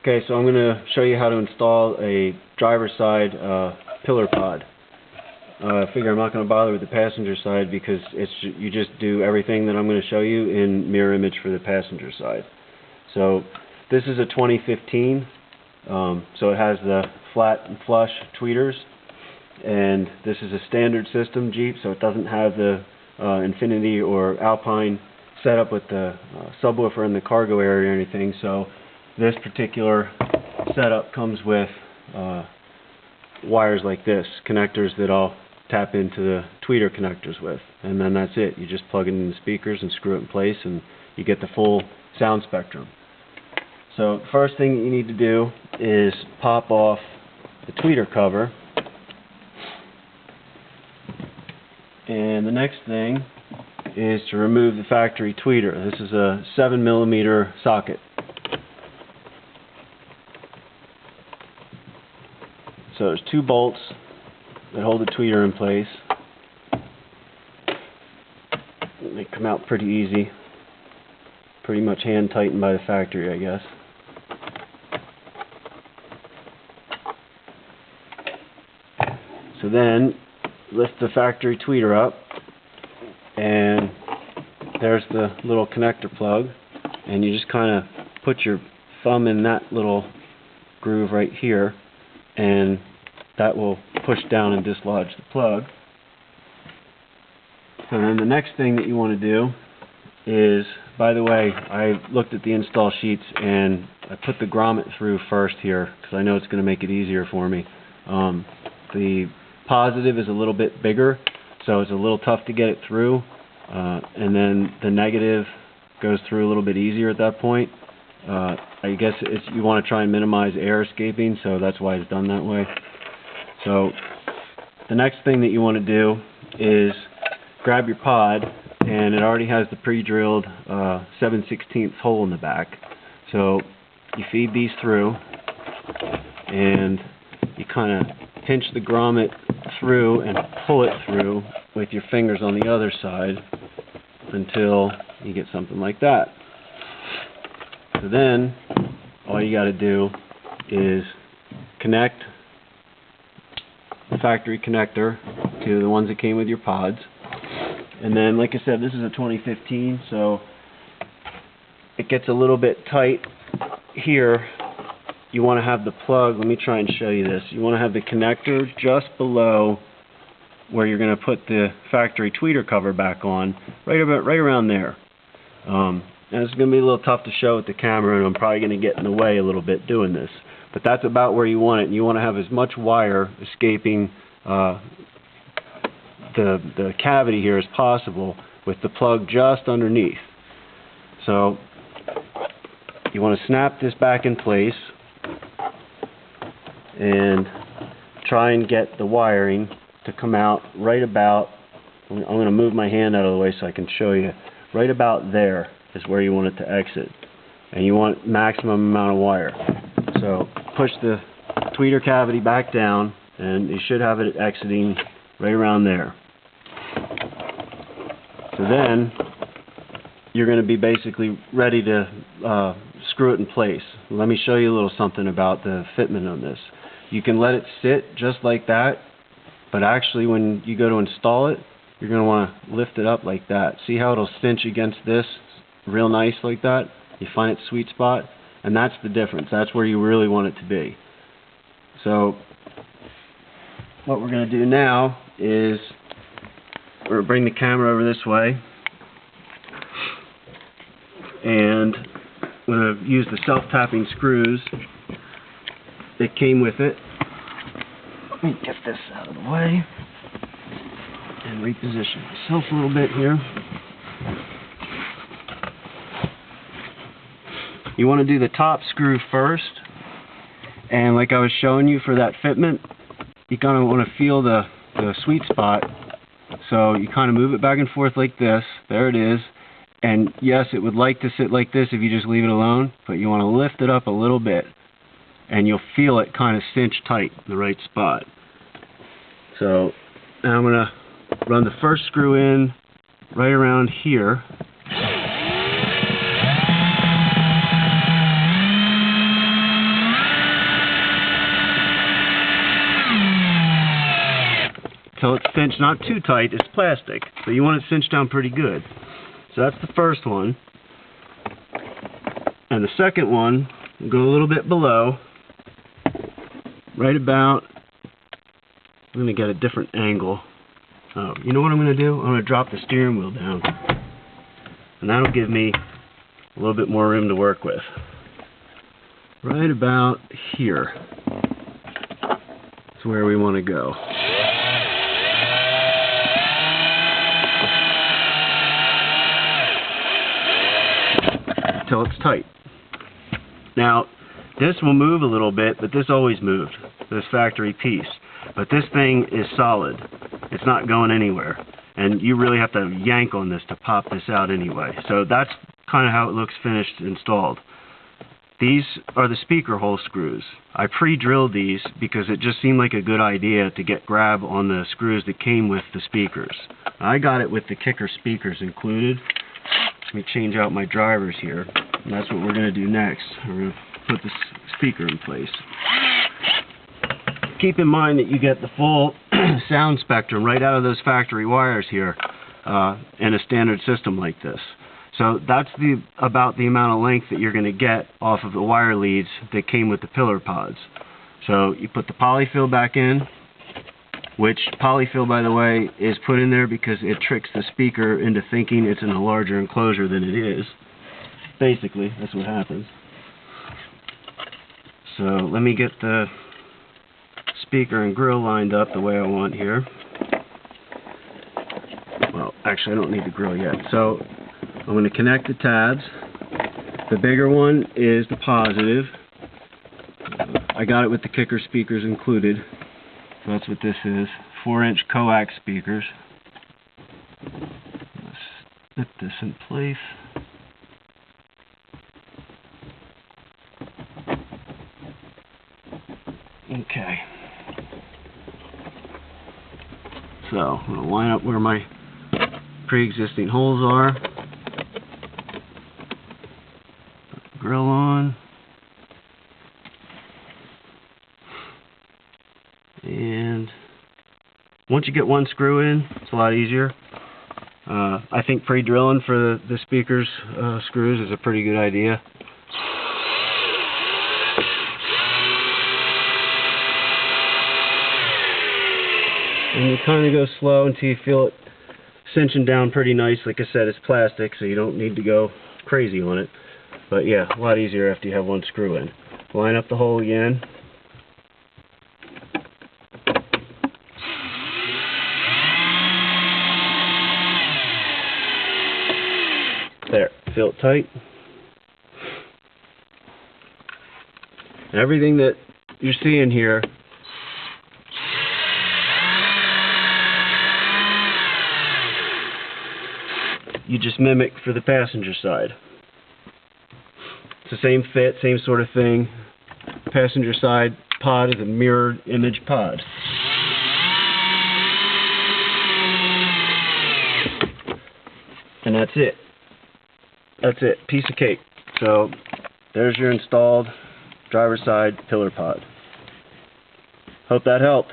Okay, so I'm going to show you how to install a driver's side pillar pod. I figure I'm not going to bother with the passenger side because you just do everything that I'm going to show you in mirror image for the passenger side. So this is a 2015, so it has the flat and flush tweeters, and this is a standard system Jeep, so it doesn't have the Infinity or Alpine setup with the subwoofer in the cargo area or anything. So this particular setup comes with wires like this, connectors that I'll tap into the tweeter connectors with, and then that's it. You just plug it in the speakers and screw it in place and you get the full sound spectrum. So the first thing that you need to do is pop off the tweeter cover, and the next thing is to remove the factory tweeter. This is a 7mm socket. So there's 2 bolts that hold the tweeter in place. They come out pretty easy. Pretty much hand tightened by the factory, I guess. So then lift the factory tweeter up, and there's the little connector plug, and you just kind of put your thumb in that little groove right here, and that will push down and dislodge the plug. So then the next thing that you want to do is, by the way, I looked at the install sheets and I put the grommet through first here because I know it's going to make it easier for me. The positive is a little bit bigger, so it's a little tough to get it through, and then the negative goes through a little bit easier at that point. I guess you want to try and minimize air escaping, so that's why it's done that way. So the next thing that you want to do is grab your pod, and it already has the pre-drilled 7/16 hole in the back. So you feed these through, and you kind of pinch the grommet through and pull it through with your fingers on the other side until you get something like that. So then all you got to do is connect the factory connector to the ones that came with your pods. And then, like I said, this is a 2015, so it gets a little bit tight here. You want to have the plug, let me try and show you this. You want to have the connector just below where you're going to put the factory tweeter cover back on, right around there. And it's going to be a little tough to show with the camera, and I'm probably going to get in the way a little bit doing this. But that's about where you want it, and you want to have as much wire escaping the cavity here as possible with the plug just underneath. So you want to snap this back in place and try and get the wiring to come out right about, I'm going to move my hand out of the way so I can show you, right about there is where you want it to exit, and you want maximum amount of wire. So push the tweeter cavity back down, and you should have it exiting right around there. So then you're going to be basically ready to screw it in place. Let me show you a little something about the fitment on this. You can let it sit just like that, but actually when you go to install it, you're going to want to lift it up like that. See how it'll cinch against this real nice like that? You find its sweet spot, and that's the difference. That's where you really want it to be. So what we're going to do now is we're going to bring the camera over this way, and I'm going to use the self-tapping screws that came with it. Let me get this out of the way and reposition myself a little bit here. You want to do the top screw first, and like I was showing you for that fitment, you kind of want to feel the sweet spot. So you kind of move it back and forth like this. There it is. And yes, it would like to sit like this if you just leave it alone, but you want to lift it up a little bit, and you'll feel it kind of cinch tight in the right spot. So now I'm going to run the first screw in right around here. till it's cinched, not too tight, it's plastic, so you want it cinched down pretty good. So that's the first one. And the second one, we'll go a little bit below, right about, I'm going to get a different angle. Oh, you know what I'm going to do? I'm going to drop the steering wheel down. And that'll give me a little bit more room to work with. Right about here. That's where we want to go. Till it's tight. Now, this will move a little bit, but this always moved, this factory piece. But this thing is solid. It's not going anywhere. And you really have to yank on this to pop this out anyway. So that's kind of how it looks finished installed. These are the speaker hole screws. I pre-drilled these because it just seemed like a good idea to get grab on the screws that came with the speakers. I got it with the kicker speakers included. Let me change out my drivers here. And that's what we're going to do next. We're going to put the speaker in place. Keep in mind that you get the full sound spectrum right out of those factory wires here in a standard system like this. So that's about the amount of length that you're going to get off of the wire leads that came with the Pillar-Pods. So you put the polyfill back in, which polyfill, by the way, is put in there because it tricks the speaker into thinking it's in a larger enclosure than it is. Basically, that's what happens. So let me get the speaker and grill lined up the way I want here. Well, actually, I don't need the grill yet. So I'm going to connect the tabs. The bigger one is the positive. I got it with the kicker speakers included. So that's what this is. 4-inch coax speakers. Let's snip this in place. Okay. So I'm going to line up where my pre-existing holes are. Put the grill on. And once you get one screw in, it's a lot easier. I think pre-drilling for the speakers screws is a pretty good idea. And you kind of go slow until you feel it cinching down pretty nice. Like I said, it's plastic, so you don't need to go crazy on it. But yeah, a lot easier after you have one screw in. Line up the hole again. There, feel it tight. And everything that you're seeing here you just mimic for the passenger side. It's the same fit, same sort of thing. Passenger side pod is a mirrored image pod. And that's it. That's it. Piece of cake. So there's your installed driver's side Pillar-Pod. Hope that helped.